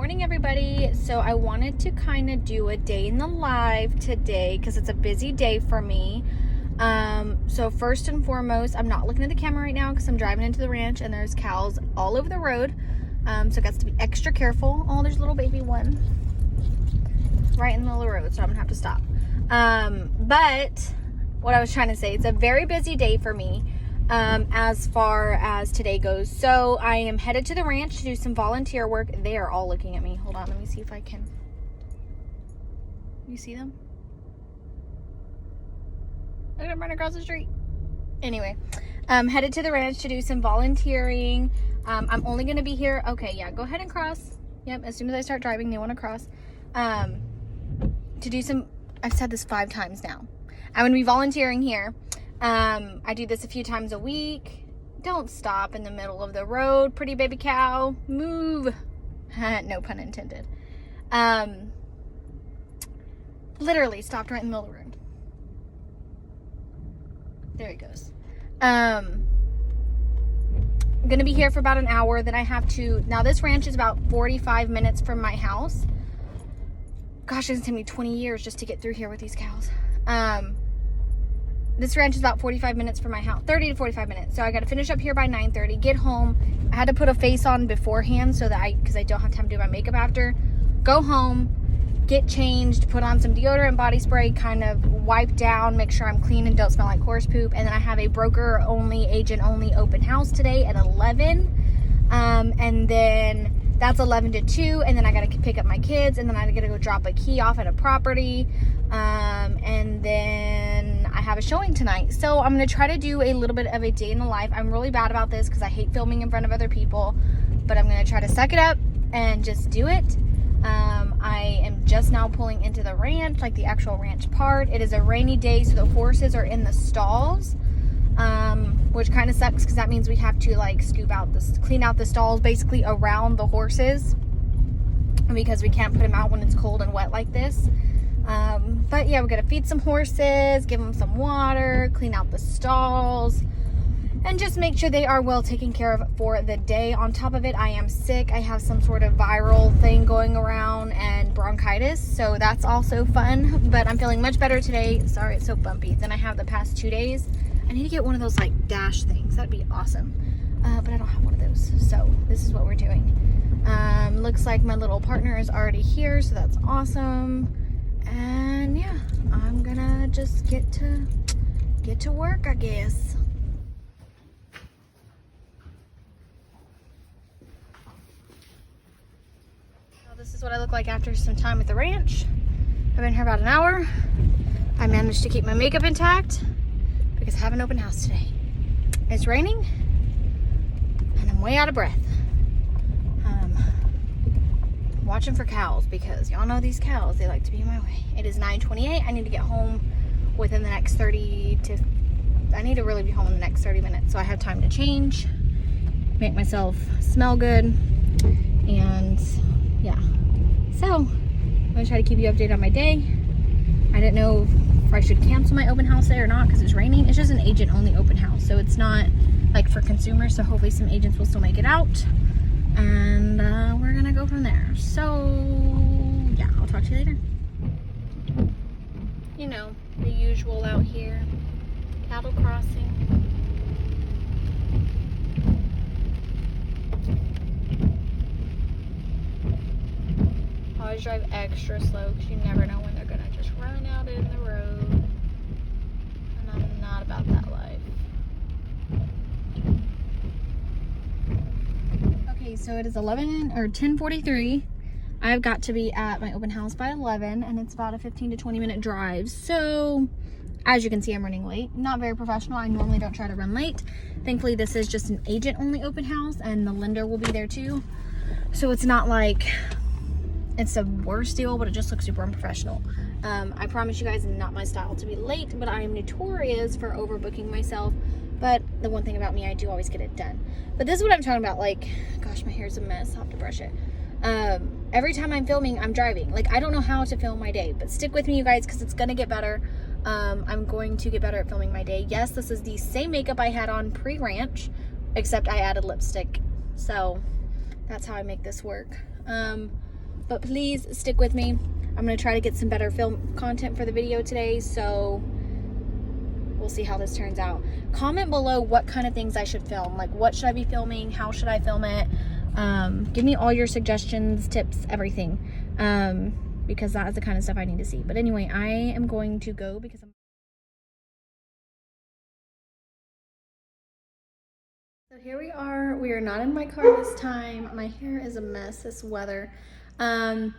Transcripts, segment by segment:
morning, everybody. So I wanted to kind of do a day in the life today because it's a busy day for me. So first and foremost, I'm not looking at the camera right now because I'm driving into the ranch and there's cows all over the road. So I got to be extra careful. Oh, there's a little baby one right in the middle of the road, so I'm gonna have to stop. But what I was trying to say, it's a very busy day for me. As far as today goes. So I am headed to the ranch to do some volunteer work. They are all looking at me. Hold on, let me see if I can. You see them? Look at them running across the street. Anyway, I'm headed to the ranch to do some volunteering. I'm only going to be here. Okay, yeah, go ahead and cross. Yep, as soon as I start driving, they want to cross. To do some, I've said this 5 times now. I'm going to be volunteering here. I do this a few times a week. Don't stop in the middle of the road, pretty baby cow. Move. No pun intended. Literally stopped right in the middle of the road. There he goes. I'm gonna be here for about an hour. Then I have to, now this ranch is about 45 minutes from my house. Gosh, it's gonna take me 20 years just to get through here with these cows. This ranch is about 45 minutes from my house, 30 to 45 minutes. So I got to finish up here by 9:30, get home. I had to put a face on beforehand so that because I don't have time to do my makeup after. Go home, get changed, put on some deodorant, body spray, kind of wipe down, make sure I'm clean and don't smell like horse poop. And then I have a broker only, agent only open house today at 11. And then that's 11 to 2. And then I got to pick up my kids. And then I got to go drop a key off at a property. And then I have a showing tonight. So I'm going to try to do a little bit of a day in the life. I'm really bad about this because I hate filming in front of other people, but I'm going to try to suck it up and just do it. I am just now pulling into the ranch, like the actual ranch part. It is a rainy day, so the horses are in the stalls, which kind of sucks because that means we have to like clean out the stalls basically around the horses because we can't put them out when it's cold and wet like this. But yeah, we got to feed some horses, give them some water, clean out the stalls, and just make sure they are well taken care of for the day. On top of it, I am sick. I have some sort of viral thing going around and bronchitis, so that's also fun. But I'm feeling much better today. Sorry, it's so bumpy than I have the past 2 days. I need to get one of those like dash things. That'd be awesome. But I don't have one of those, so this is what we're doing. Looks like my little partner is already here, so that's awesome. And yeah, I'm gonna just get to work, I guess. Well, this is what I look like after some time at the ranch. I've been here about an hour. I managed to keep my makeup intact because I have an open house today. It's raining and I'm way out of breath. Watching for cows because y'all know these cows, they like to be in my way. It is 9:28. I need to get home within the next I need to really be home in the next 30 minutes so I have time to change, make myself smell good, and yeah. So I'm gonna try to keep you updated on my day. I didn't know if I should cancel my open house day or not because it's raining. It's just an agent only open house, so it's not like for consumers, so hopefully some agents will still make it out. And we're gonna go from there. So yeah, I'll talk to you later. You know, the usual out here. Cattle crossing. Always drive extra slow because you never know when they're gonna just run out in the road. And I'm not about that life. Okay, so it is 10:43. I've got to be at my open house by 11, and it's about a 15 to 20 minute drive. So as you can see, I'm running late. Not very professional. I normally don't try to run late. Thankfully, this is just an agent only open house, and the lender will be there too. So it's not like it's the worst deal, but it just looks super unprofessional. I promise you guys, it's not my style to be late, but I am notorious for overbooking myself. But the one thing about me, I do always get it done. But this is what I'm talking about. Like, gosh, my hair's a mess. I'll have to brush it. Every time I'm filming, I'm driving. Like, I don't know how to film my day, but stick with me, you guys, because it's going to get better. I'm going to get better at filming my day. Yes, this is the same makeup I had on pre-ranch, except I added lipstick. So that's how I make this work. but please stick with me. I'm gonna try to get some better film content for the video today, so we'll see how this turns out. Comment below what kind of things I should film. Like, what should I be filming? How should I film it? Give me all your suggestions, tips, everything. Because that is the kind of stuff I need to see. But anyway, I am going to go because So here we are. We are not in my car this time. My hair is a mess this weather. I'm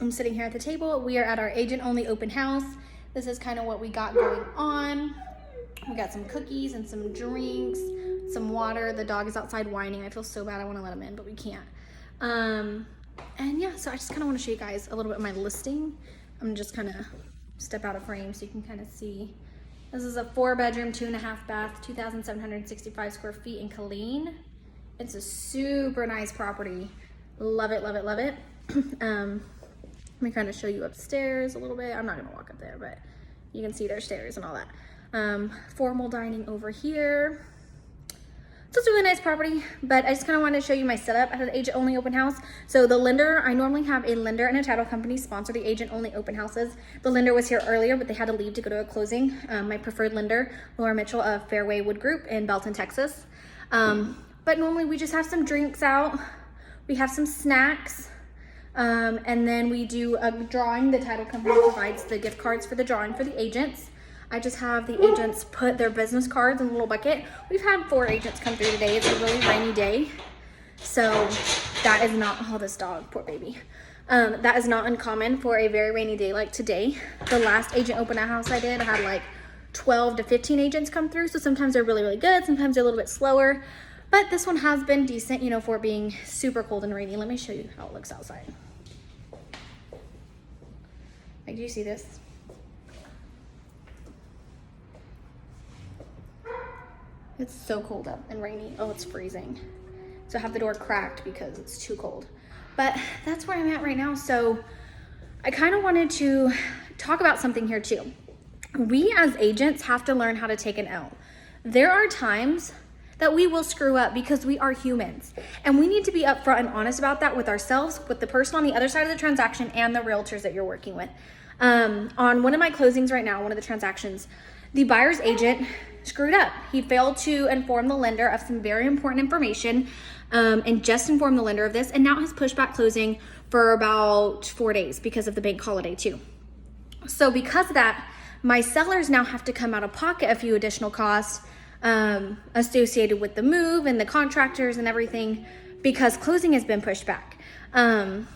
sitting here at the table. We are at our agent only open house. This is kind of what we got going on. We got some cookies and some drinks, some water. The dog is outside whining. I feel so bad. I want to let him in, but we can't. And yeah, so I just kind of want to show you guys a little bit of my listing. I'm just kind of step out of frame so you can kind of see. This is a 4-bedroom, 2.5 bath, 2,765 square feet in Killeen. It's a super nice property. Love it, love it, love it. Let me kind of show you upstairs a little bit. I'm not gonna walk up there, but you can see their stairs and all that. Formal dining over here. So it's a really nice property, but I just kind of wanted to show you my setup at the agent only open house. So the lender, I normally have a lender and a title company sponsor the agent only open houses. The lender was here earlier, but they had to leave to go to a closing. My preferred lender, Laura Mitchell of Fairway Wood Group in Belton, Texas. But normally we just have some drinks out. We have some snacks. And then we do a drawing. The title company provides the gift cards for the drawing for the agents. I just have the agents put their business cards in a little bucket. We've had 4 agents come through today. It's a really rainy day. So that is not, oh, this dog, poor baby. That is not uncommon for a very rainy day like today. The last agent open house I did, I had like 12 to 15 agents come through. So sometimes they're really, really good. Sometimes they're a little bit slower. But this one has been decent, you know, for being super cold and rainy. Let me show you how it looks outside. Like, do you see this? It's so cold up and rainy. Oh, it's freezing. So I have the door cracked because it's too cold. But that's where I'm at right now. So I kind of wanted to talk about something here too. We as agents have to learn how to take an L. There are times that we will screw up because we are humans. And we need to be upfront and honest about that with ourselves, with the person on the other side of the transaction, and the realtors that you're working with. On one of my closings right now, one of the transactions, the buyer's agent screwed up. He failed to inform the lender of some very important information, and just informed the lender of this, and now has pushed back closing for about 4 days because of the bank holiday too. So because of that, my sellers now have to come out of pocket a few additional costs associated with the move and the contractors and everything because closing has been pushed back. And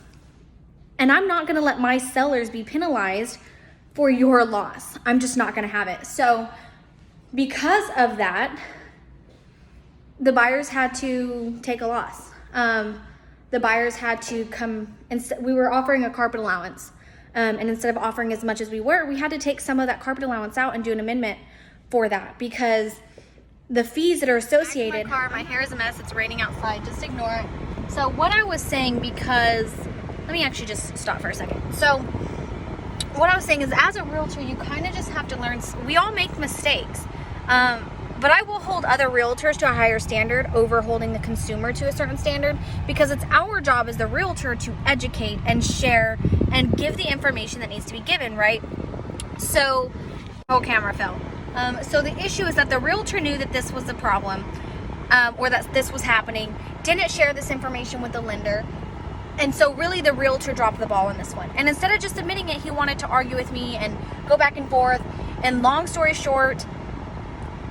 I'm not gonna let my sellers be penalized for your loss. I'm just not gonna have it. So because of that, the buyers had to take a loss. The buyers had to come, we were offering a carpet allowance. And instead of offering as much as we were, we had to take some of that carpet allowance out and do an amendment for that because the fees that are associated. My hair is a mess, it's raining outside, just ignore it. So what I was saying, because, let me actually just stop for a second. So what I was saying is, as a realtor, you kind of just have to learn, we all make mistakes. But I will hold other realtors to a higher standard over holding the consumer to a certain standard, because it's our job as the realtor to educate and share and give the information that needs to be given, right? So, whole camera fell. So the issue is that the realtor knew that this was the problem, or that this was happening, didn't share this information with the lender. And so really the realtor dropped the ball on this one. And instead of just admitting it, he wanted to argue with me and go back and forth. And long story short,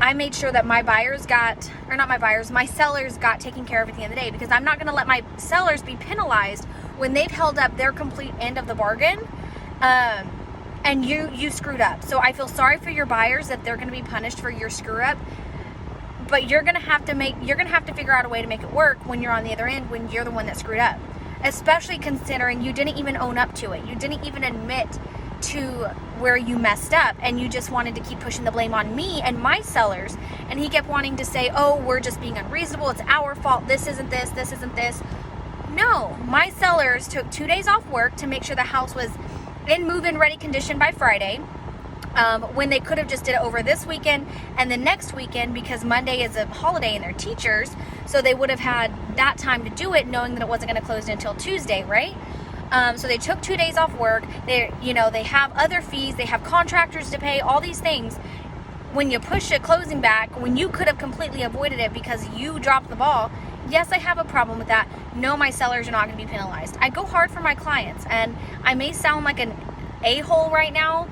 I made sure that my buyers got, or not my buyers, my sellers got taken care of at the end of the day, because I'm not gonna let my sellers be penalized when they've held up their complete end of the bargain, and you screwed up. So I feel sorry for your buyers that they're gonna be punished for your screw up, but you're gonna have to figure out a way to make it work when you're on the other end, when you're the one that screwed up. Especially considering you didn't even own up to it. You didn't even admit to where you messed up, and you just wanted to keep pushing the blame on me and my sellers. And he kept wanting to say, oh, we're just being unreasonable, it's our fault, this isn't this, this isn't this. No, my sellers took 2 days off work to make sure the house was in move-in ready condition by Friday, when they could have just did it over this weekend and the next weekend, because Monday is a holiday and they're teachers, so they would have had that time to do it, knowing that it wasn't going to close until Tuesday, right? So they took 2 days off work. They have other fees. They have contractors to pay, all these things. When you push a closing back, when you could have completely avoided it because you dropped the ball, yes, I have a problem with that. No, my sellers are not going to be penalized. I go hard for my clients, and I may sound like an a-hole right now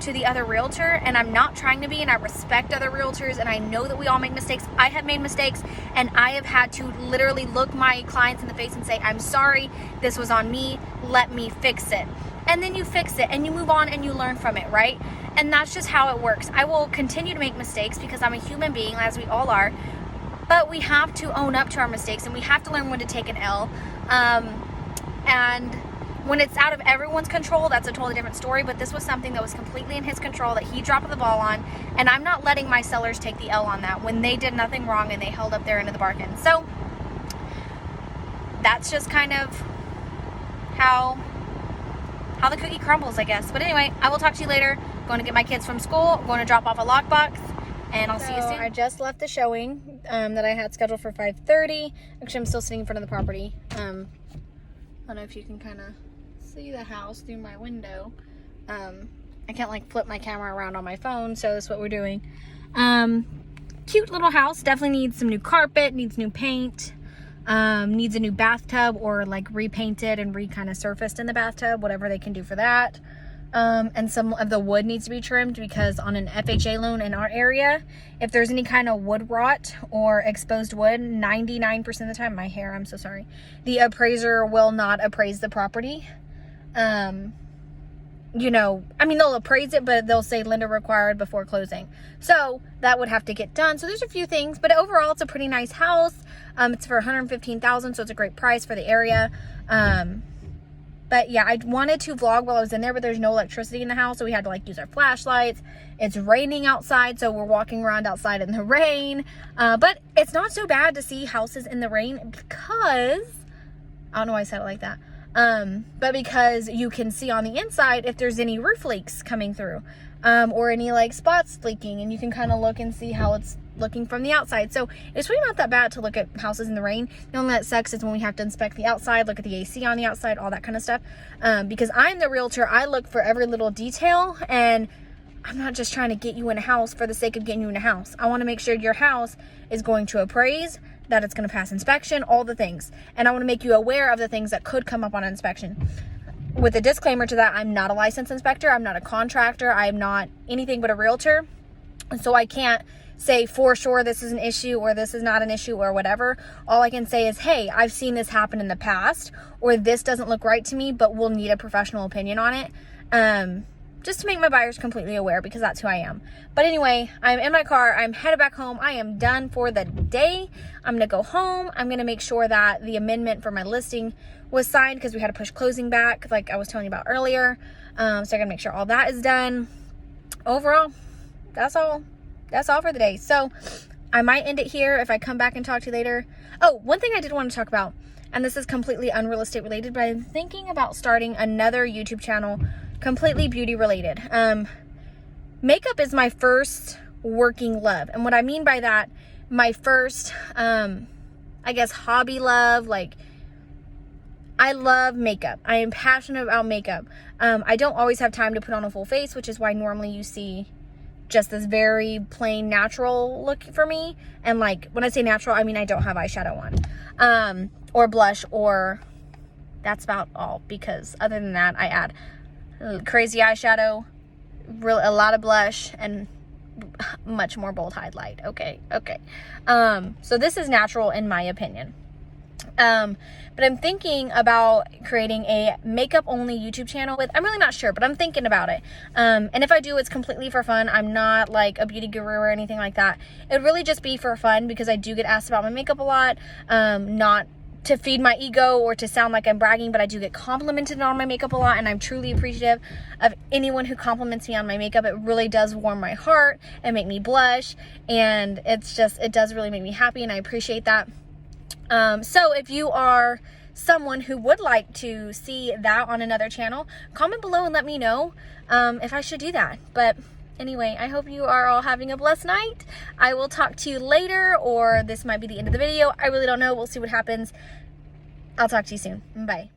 to the other realtor, and I'm not trying to be, and I respect other realtors, and I know that we all make mistakes. I have made mistakes, and I have had to literally look my clients in the face and say, I'm sorry, this was on me, let me fix it. And then you fix it, and you move on, and you learn from it, right? And that's just how it works. I will continue to make mistakes because I'm a human being, as we all are, but we have to own up to our mistakes, and we have to learn when to take an L. And when it's out of everyone's control, that's a totally different story, but this was something that was completely in his control that he dropped the ball on, and I'm not letting my sellers take the L on that when they did nothing wrong and they held up their end of the bargain. So that's just kind of how the cookie crumbles, I guess. But anyway, I will talk to you later. I'm going to get my kids from school. I'm going to drop off a lockbox, and I'll see you soon. I just left the showing that I had scheduled for 5:30. Actually, I'm still sitting in front of the property. I don't know if you can kind of see the house through my window. I can't like flip my camera around on my phone, so that's what we're doing. Cute little house. Definitely needs some new carpet, needs new paint. Needs a new bathtub, or like repainted and kind of surfaced in the bathtub, whatever they can do for that. And some of the wood needs to be trimmed because on an FHA loan in our area, if there's any kind of wood rot or exposed wood, 99% of the time, my hair, I'm so sorry, the appraiser will not appraise the property. They'll appraise it, but they'll say lender required before closing. So that would have to get done. So there's a few things, but overall it's a pretty nice house. It's for $115,000, so it's a great price for the area. But yeah, I wanted to vlog while I was in there, but there's no electricity in the house, so we had to like use our flashlights. It's raining outside, so we're walking around outside in the rain. But it's not so bad to see houses in the rain because, I don't know why I said it like that. But because you can see on the inside if there's any roof leaks coming through, or any like spots leaking, and you can kind of look and see how it's looking from the outside. So it's really not that bad to look at houses in the rain. The only that sucks is when we have to inspect the outside, look at the AC on the outside, all that kind of stuff. Because I'm the realtor, I look for every little detail, and I'm not just trying to get you in a house for the sake of getting you in a house. I want to make sure your house is going to appraise, that it's going to pass inspection, all the things. And I want to make you aware of the things that could come up on inspection. With a disclaimer to that, I'm not a licensed inspector. I'm not a contractor. I'm not anything but a realtor. And so I can't say for sure this is an issue or this is not an issue or whatever. All I can say is, hey, I've seen this happen in the past, or this doesn't look right to me, but we'll need a professional opinion on it. Just to make my buyers completely aware, because that's who I am. But anyway, I'm in my car. I'm headed back home. I am done for the day. I'm going to go home. I'm going to make sure that the amendment for my listing was signed because we had to push closing back, like I was telling you about earlier. So I got to make sure all that is done. Overall, that's all. That's all for the day. So I might end it here if I come back and talk to you later. Oh, one thing I did want to talk about, and this is completely unreal estate related, but I'm thinking about starting another YouTube channel completely beauty related. Makeup is my first working love. And what I mean by that, my first, I guess, hobby love. Like, I love makeup. I am passionate about makeup. I don't always have time to put on a full face, which is why normally you see just this very plain natural look for me. And like, when I say natural, I mean I don't have eyeshadow on, or blush, or that's about all, because other than that, I add crazy eyeshadow, a lot of blush, and much more bold highlight. Okay. So this is natural in my opinion. But I'm thinking about creating a makeup only YouTube channel I'm really not sure, but I'm thinking about it. And if I do, it's completely for fun. I'm not like a beauty guru or anything like that. It would really just be for fun, because I do get asked about my makeup a lot. Not to feed my ego or to sound like I'm bragging, but I do get complimented on my makeup a lot, and I'm truly appreciative of anyone who compliments me on my makeup. It really does warm my heart and make me blush, and it does really make me happy, and I appreciate that. So if you are someone who would like to see that on another channel, comment below and let me know if I should do that. But anyway, I hope you are all having a blessed night. I will talk to you later, or this might be the end of the video. I really don't know. We'll see what happens. I'll talk to you soon. Bye.